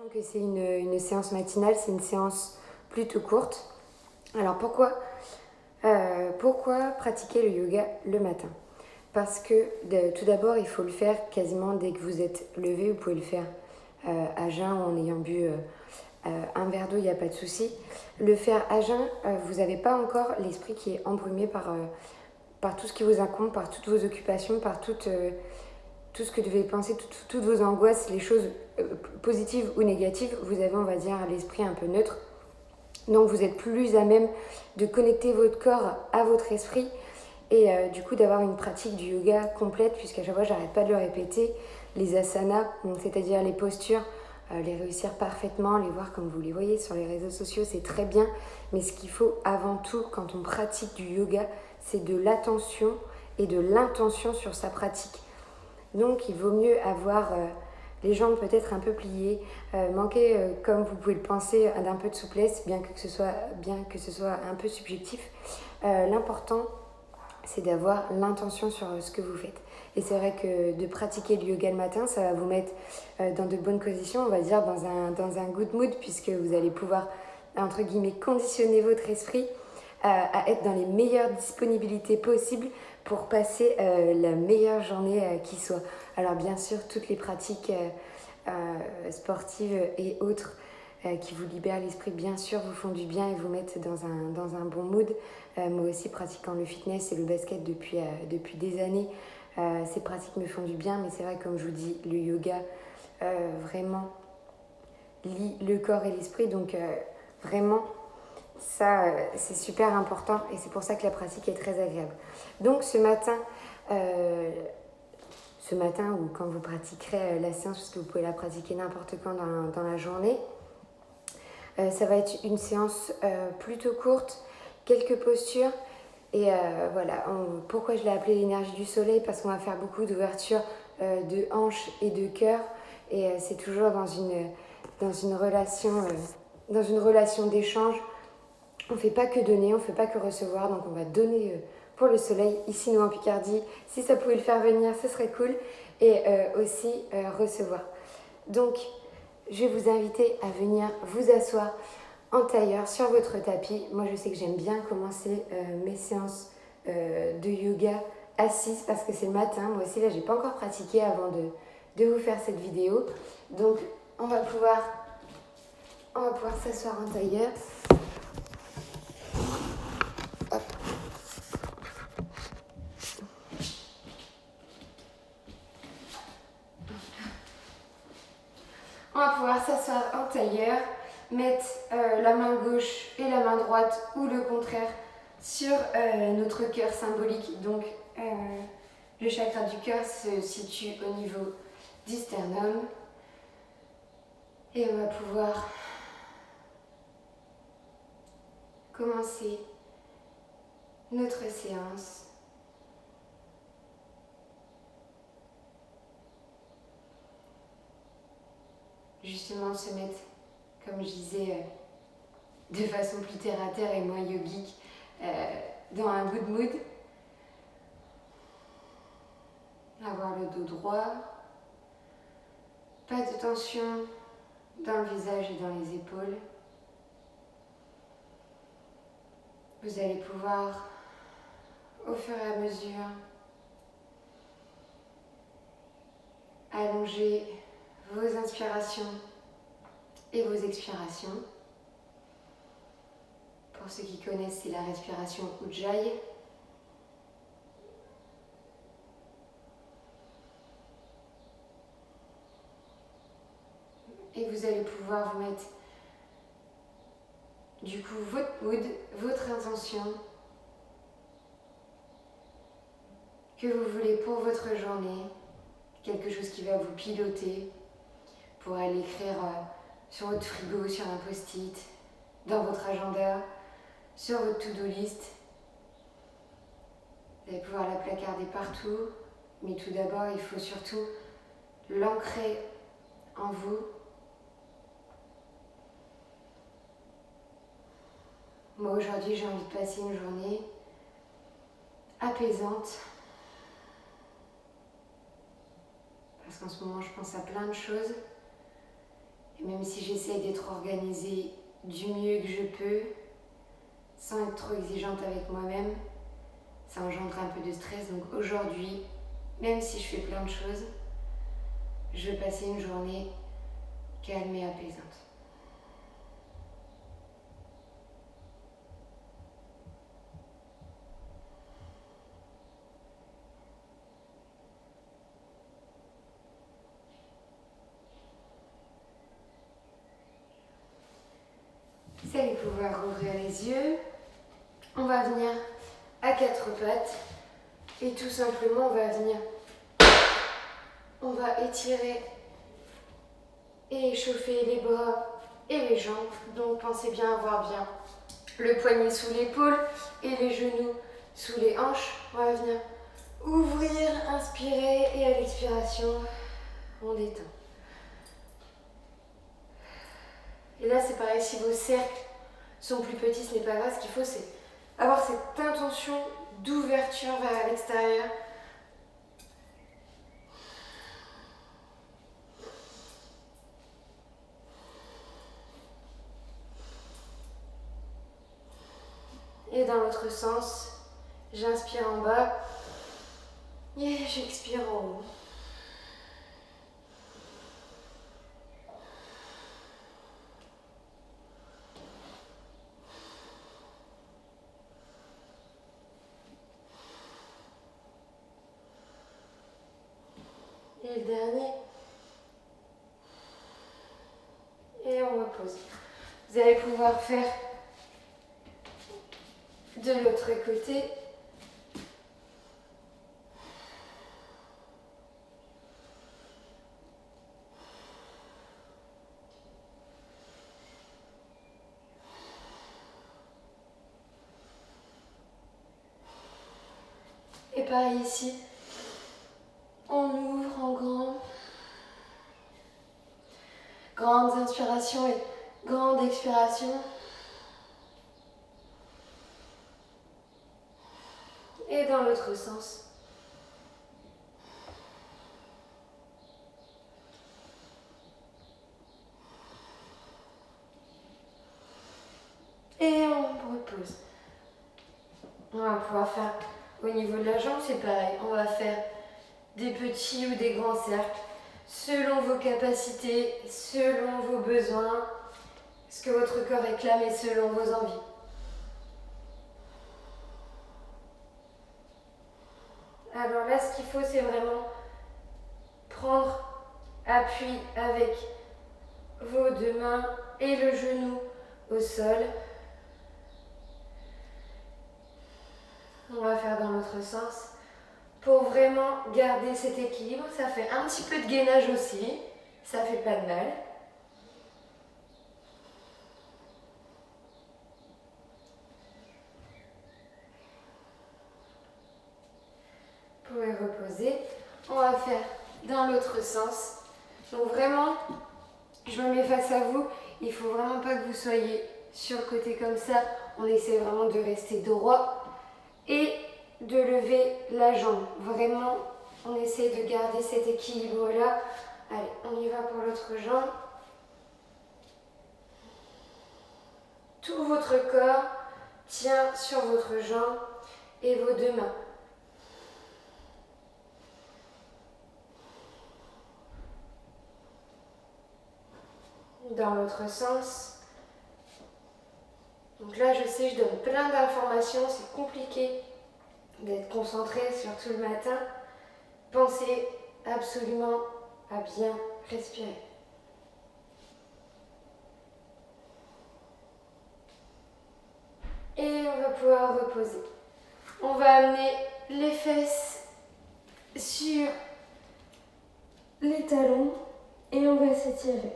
Que c'est une séance matinale, c'est une séance plutôt courte. Alors pourquoi pratiquer le yoga le matin? Parce que tout d'abord, il faut le faire quasiment dès que vous êtes levé. Vous pouvez le faire à jeun ou en ayant bu un verre d'eau, il n'y a pas de souci. Le faire à jeun, vous n'avez pas encore l'esprit qui est embrumé par tout ce qui vous incombe, par toutes vos occupations, par tout ce que vous devez penser, toutes vos angoisses, les choses positives ou négatives. Vous avez, on va dire, l'esprit un peu neutre. Donc vous êtes plus à même de connecter votre corps à votre esprit et du coup d'avoir une pratique du yoga complète, puisqu'à chaque fois j'arrête pas de le répéter, les asanas, c'est-à-dire les postures, les réussir parfaitement, les voir comme vous les voyez sur les réseaux sociaux, c'est très bien, mais ce qu'il faut avant tout quand on pratique du yoga, c'est de l'attention et de l'intention sur sa pratique. Donc il vaut mieux avoir les jambes peut-être un peu pliées, manquer, comme vous pouvez le penser, d'un peu de souplesse, bien que ce soit un peu subjectif. L'important, c'est d'avoir l'intention sur ce que vous faites. Et c'est vrai que de pratiquer le yoga le matin, ça va vous mettre dans de bonnes conditions, on va dire dans un good mood, puisque vous allez pouvoir, entre guillemets, conditionner votre esprit à être dans les meilleures disponibilités possibles pour passer la meilleure journée qui soit. Alors bien sûr, toutes les pratiques sportives et autres qui vous libèrent l'esprit, bien sûr, vous font du bien et vous mettent dans un bon mood. Moi aussi, pratiquant le fitness et le basket depuis des années, ces pratiques me font du bien, mais c'est vrai, comme je vous dis, le yoga vraiment lie le corps et l'esprit, donc vraiment, ça, c'est super important et c'est pour ça que la pratique est très agréable. Donc ce matin ou quand vous pratiquerez la séance, parce que vous pouvez la pratiquer n'importe quand dans la journée, ça va être une séance plutôt courte, quelques postures. Et voilà, pourquoi je l'ai appelée l'énergie du soleil? Parce qu'on va faire beaucoup d'ouverture de hanches et de cœur. Et c'est toujours dans une relation d'échange. On ne fait pas que donner, on ne fait pas que recevoir. Donc on va donner pour le soleil, ici nous en Picardie. Si ça pouvait le faire venir, ce serait cool. Et aussi recevoir. Donc je vais vous inviter à venir vous asseoir en tailleur sur votre tapis. Moi je sais que j'aime bien commencer mes séances de yoga assise parce que c'est le matin. Moi aussi là j'ai pas encore pratiqué avant de vous faire cette vidéo. Donc on va pouvoir s'asseoir en tailleur. Hop. On va pouvoir s'asseoir en tailleur, mettre la main gauche et la main droite ou le contraire sur notre cœur symbolique. Donc le chakra du cœur se situe au niveau du sternum. Et on va pouvoir commencer notre séance. Justement se mettre, comme je disais, de façon plus terre à terre et moins yogique, dans un good mood. Avoir le dos droit, pas de tension dans le visage et dans les épaules. Vous allez pouvoir, au fur et à mesure, allonger vos inspirations et vos expirations. Pour ceux qui connaissent, c'est la respiration Ujjayi. Et vous allez pouvoir vous mettre du coup votre mood, votre intention que vous voulez pour votre journée, quelque chose qui va vous piloter pour aller écrire sur votre frigo, sur un post-it, dans votre agenda, sur votre to-do list. Vous allez pouvoir la placarder partout, mais tout d'abord il faut surtout l'ancrer en vous. Moi aujourd'hui j'ai envie de passer une journée apaisante parce qu'en ce moment je pense à plein de choses Et même si j'essaye d'être organisée du mieux que je peux, sans être trop exigeante avec moi-même, ça engendre un peu de stress. Donc aujourd'hui, même si je fais plein de choses, je vais passer une journée calme et apaisante. Vous allez pouvoir ouvrir les yeux. On va venir à quatre pattes et tout simplement on va étirer et échauffer les bras et les jambes. Donc pensez bien avoir bien le poignet sous l'épaule et les genoux sous les hanches. On va venir ouvrir, inspirer et à l'expiration, on détend. Et là c'est pareil, si vos cercles sont plus petits, ce n'est pas grave. Ce qu'il faut, c'est avoir cette intention d'ouverture vers l'extérieur. Et dans l'autre sens, j'inspire en bas et j'expire en haut. Et le dernier. Et on repose. Vous allez pouvoir faire de l'autre côté. Et pareil ici. On ouvre en grand. Grandes inspirations et grande expiration. Et dans l'autre sens. Et on repose. On va pouvoir faire au niveau de la jambe, c'est pareil. On va faire des petits ou des grands cercles selon vos capacités, selon vos besoins, ce que votre corps réclame et selon vos envies. Alors là, ce qu'il faut, c'est vraiment prendre appui avec vos deux mains et le genou au sol. On va faire dans l'autre sens pour vraiment garder cet équilibre. Ça fait un petit peu de gainage aussi, ça fait pas de mal. Vous pouvez reposer. On va faire dans l'autre sens. Donc vraiment, je me mets face à vous. Il faut vraiment pas que vous soyez sur le côté comme ça. On essaie vraiment de rester droit et de lever la jambe. Vraiment, on essaie de garder cet équilibre-là. Allez, on y va pour l'autre jambe. Tout votre corps tient sur votre jambe et vos deux mains. Dans l'autre sens. Donc là, je sais, je donne plein d'informations, c'est compliqué d'être concentré, surtout le matin. Pensez absolument à bien respirer. Et on va pouvoir reposer. On va amener les fesses sur les talons et on va s'étirer.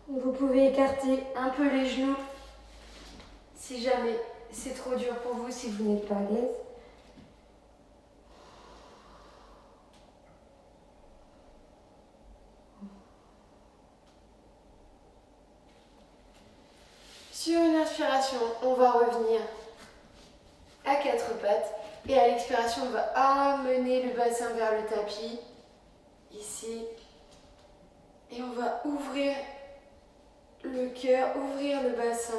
Vous pouvez écarter un peu les genoux si jamais c'est trop dur pour vous, si vous n'êtes pas à l'aise. Sur une inspiration, on va revenir à quatre pattes Et à l'expiration, on va amener le bassin vers le tapis. Ici. Et on va ouvrir le cœur, ouvrir le bassin.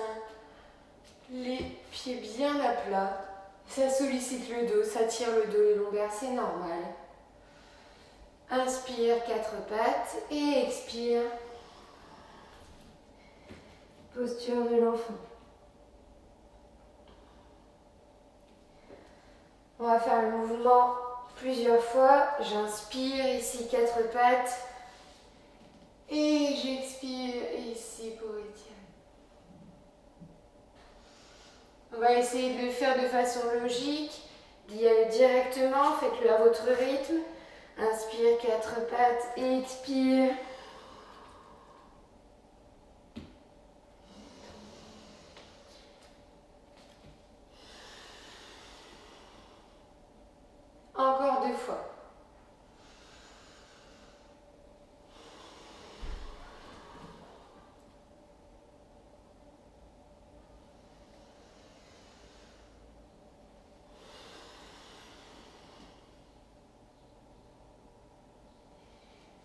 Les pieds bien à plat. Ça sollicite le dos, ça tire le dos et les lombaires, c'est normal. Inspire, 4 pattes et expire. Posture de l'enfant. On va faire le mouvement plusieurs fois. J'inspire ici, 4 pattes. Et j'expire ici pour étirer. On va essayer de le faire de façon logique. D'y aller directement, faites-le à votre rythme. Inspire, 4 pattes et expire. Encore 2 fois.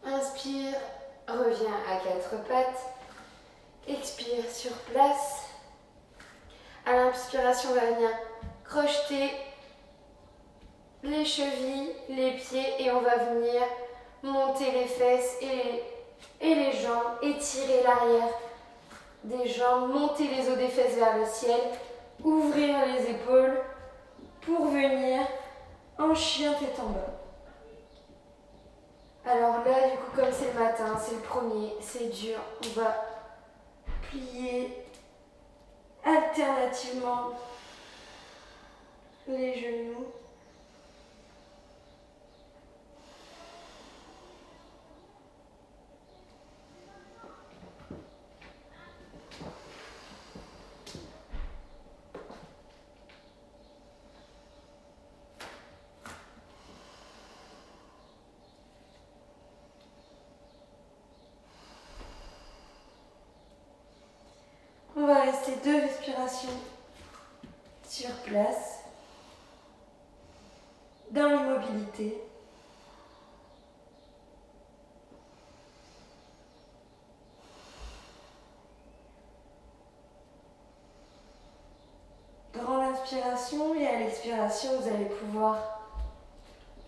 Inspire, reviens à 4 pattes. Expire sur place. À l'inspiration, on va venir crocheter les chevilles, les pieds et on va venir monter les fesses et les jambes, étirer l'arrière des jambes, monter les os des fesses vers le ciel, ouvrir les épaules pour venir en chien tête en bas. Alors là, du coup, comme c'est le matin, c'est le premier, c'est dur, on va plier alternativement les genoux. On va rester 2 respirations sur place, dans l'immobilité. Grande inspiration et à l'expiration, vous allez pouvoir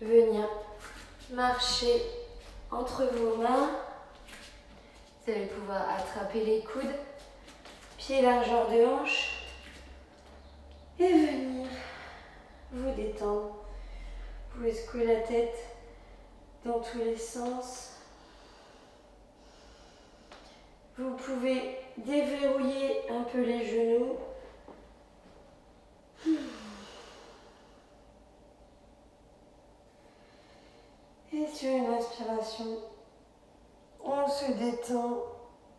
venir marcher entre vos mains. Vous allez pouvoir attraper les coudes, pieds largeur de hanche et venir vous détendre. Vous pouvez secouer la tête dans tous les sens. Vous pouvez déverrouiller un peu les genoux. Et sur une inspiration, on se détend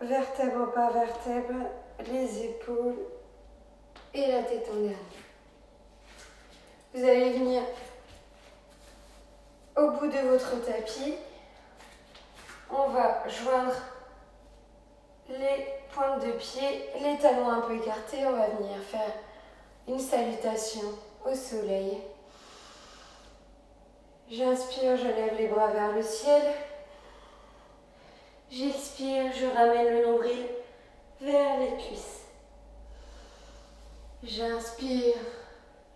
vertèbre par vertèbre, les épaules et la tête en dernier. Vous allez venir au bout de votre tapis. On va joindre les pointes de pied, les talons un peu écartés. On va venir faire une salutation au soleil. J'inspire, je lève les bras vers le ciel. J'expire, je ramène le nombril vers les cuisses. J'inspire,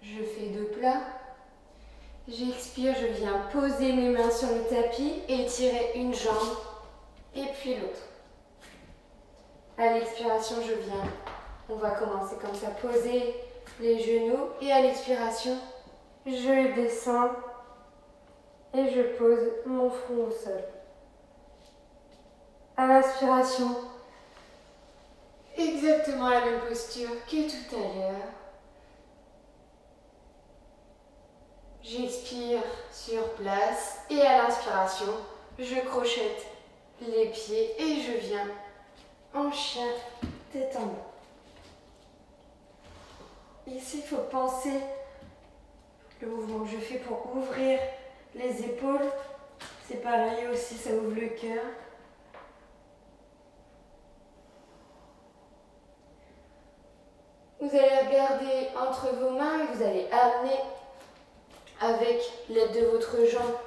je fais 2 plats. J'expire, je viens poser mes mains sur le tapis et étirer une jambe et puis l'autre. À l'expiration, je viens. On va commencer comme ça, poser les genoux et à l'expiration, je descends et je pose mon front au sol. À l'inspiration, exactement la même posture que tout à l'heure. J'expire sur place et à l'inspiration, je crochette les pieds et je viens en chien tête en bas. Ici, il faut penser le mouvement que je fais pour ouvrir les épaules. C'est pareil aussi, ça ouvre le cœur. Vous allez regarder entre vos mains et vous allez amener avec l'aide de votre jambe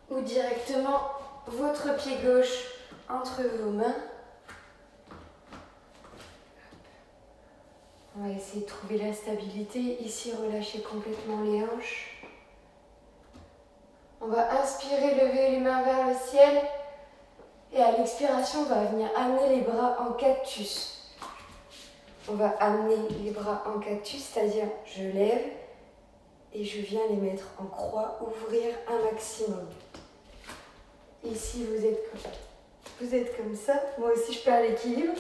ou directement votre pied gauche entre vos mains. On va essayer de trouver la stabilité. Ici, relâchez complètement les hanches. On va inspirer, lever les mains vers le ciel. Et à l'expiration, on va venir amener les bras en cactus. On va amener les bras en cactus, c'est-à-dire je lève et je viens les mettre en croix, ouvrir un maximum. Ici, vous êtes comme ça. Moi aussi, je perds l'équilibre.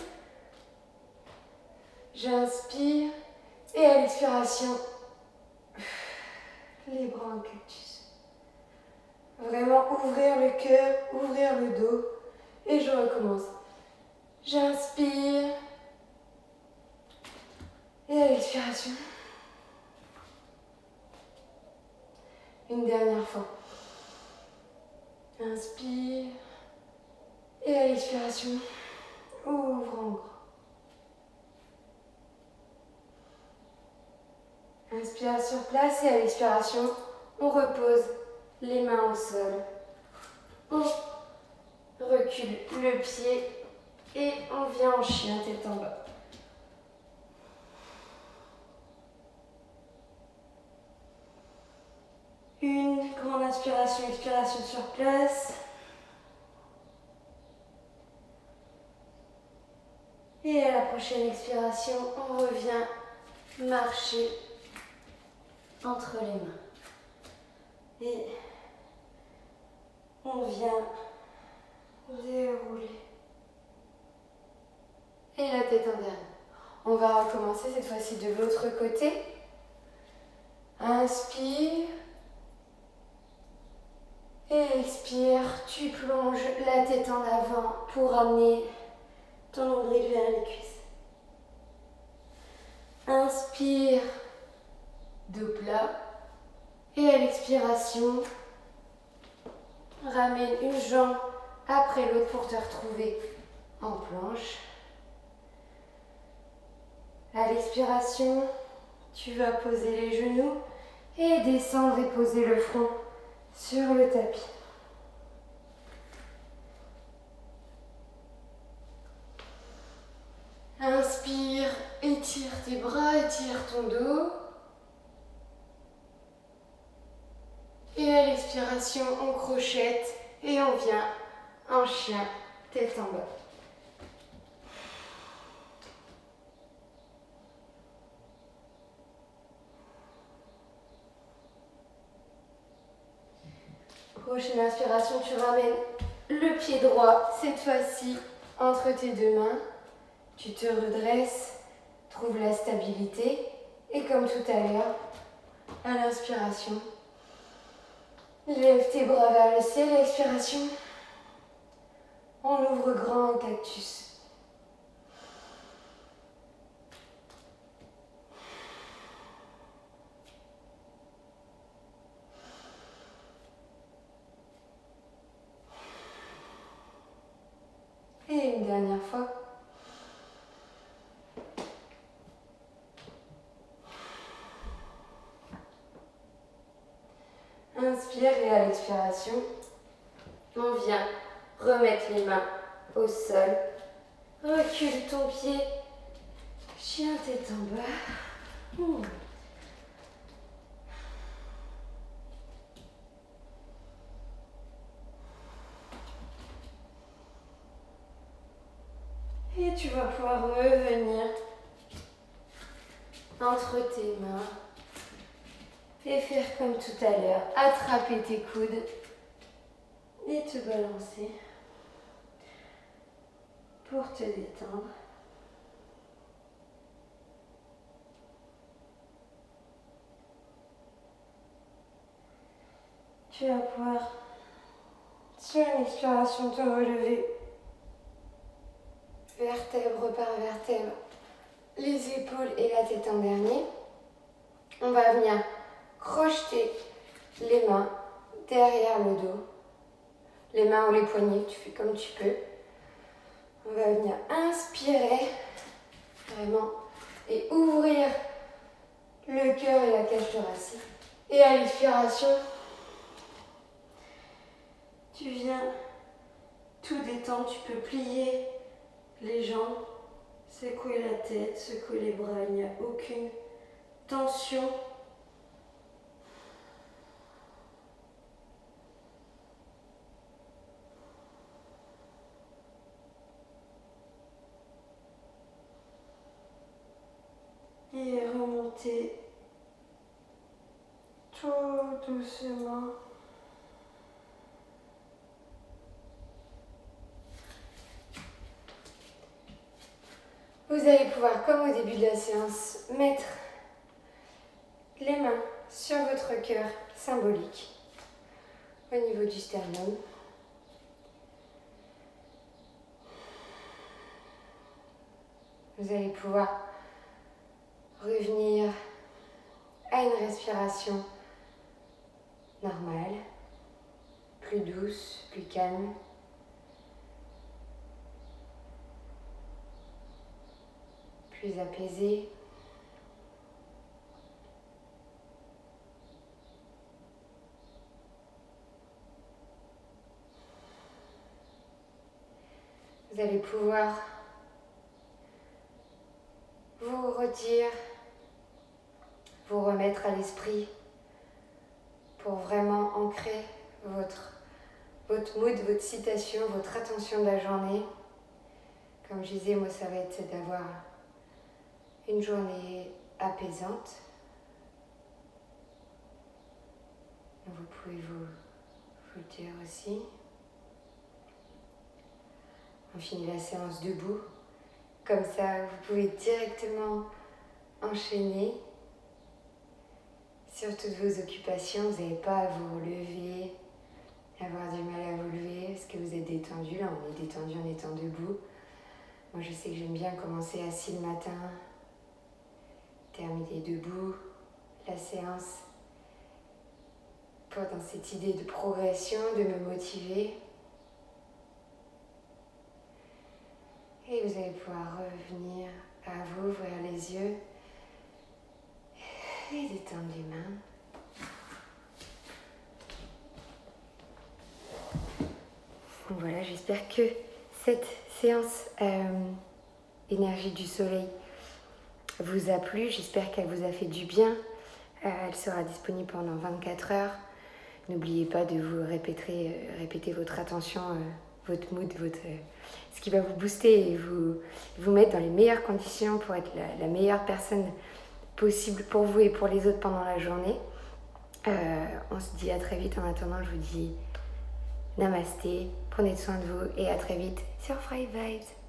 J'inspire et à l'expiration, les bras en cactus. Vraiment ouvrir le cœur, ouvrir le dos et je recommence. J'inspire et à l'expiration, une dernière fois. Inspire et à l'expiration, ouvre en grand. Inspire sur place et à l'expiration, on repose les mains au sol. On recule le pied et on vient en chien tête en bas. Une grande inspiration, expiration sur place. Et à la prochaine expiration, on revient marcher entre les mains. Et on vient dérouler. Et la tête en dernier. On va recommencer cette fois-ci de l'autre côté. Inspire. Et expire. Tu plonges la tête en avant pour amener ton nombril vers les cuisses. Inspire. Dos plat. Et à l'expiration, ramène une jambe après l'autre pour te retrouver en planche. À l'expiration, tu vas poser les genoux et descendre et poser le front sur le tapis. Inspire, étire tes bras, étire ton dos. Et à l'expiration, on crochette et on vient en chien, tête en bas. Prochaine inspiration, tu ramènes le pied droit, cette fois-ci, entre tes deux mains. Tu te redresses, trouve la stabilité. Et comme tout à l'heure, à l'inspiration, lève tes bras vers le ciel, expiration. On ouvre grand en cactus. Et une dernière fois. Inspire et à l'expiration, on vient remettre les mains au sol. Recule ton pied. Chien tête en bas. Et tu vas pouvoir revenir entre tes mains et faire comme tout à l'heure. Attraper tes coudes et te balancer pour te détendre. Tu vas pouvoir, sur une expiration, te relever vertèbre par vertèbre, les épaules et la tête en dernier. On va venir crocheter les mains derrière le dos, les mains ou les poignets, tu fais comme tu peux. On va venir inspirer vraiment et ouvrir le cœur et la cage thoracique. Et à l'expiration, respiration, tu viens tout détendre, tu peux plier les jambes, secouer la tête, secouer les bras, il n'y a aucune tension. Et remonter tout doucement. Vous allez pouvoir, comme au début de la séance, mettre les mains sur votre cœur symbolique au niveau du sternum. Vous allez pouvoir revenir à une respiration normale, plus douce, plus calme. Plus apaisée. Vous allez pouvoir vous redire, vous remettre à l'esprit pour vraiment ancrer votre mood, votre citation, votre attention de la journée. Comme je disais, moi ça va être d'avoir une journée apaisante. Vous pouvez vous le dire aussi. On finit la séance debout. Comme ça, vous pouvez directement enchaîner sur toutes vos occupations. Vous n'avez pas à vous relever, avoir du mal à vous lever parce que vous êtes détendu. Là, on est détendu en étant debout. Moi, je sais que j'aime bien commencer assis le matin, terminer debout la séance pour dans cette idée de progression, de me motiver. Et vous allez pouvoir revenir à vous, ouvrir les yeux et détendre les mains. Donc voilà, j'espère que cette séance énergie du soleil vous a plu. J'espère qu'elle vous a fait du bien. Elle sera disponible pendant 24 heures. N'oubliez pas de vous répéter votre attention, votre mood, ce qui va vous booster et vous mettre dans les meilleures conditions pour être la meilleure personne possible pour vous et pour les autres pendant la journée. On se dit à très vite. En attendant, je vous dis namasté, prenez soin de vous et à très vite sur Fry Vibes.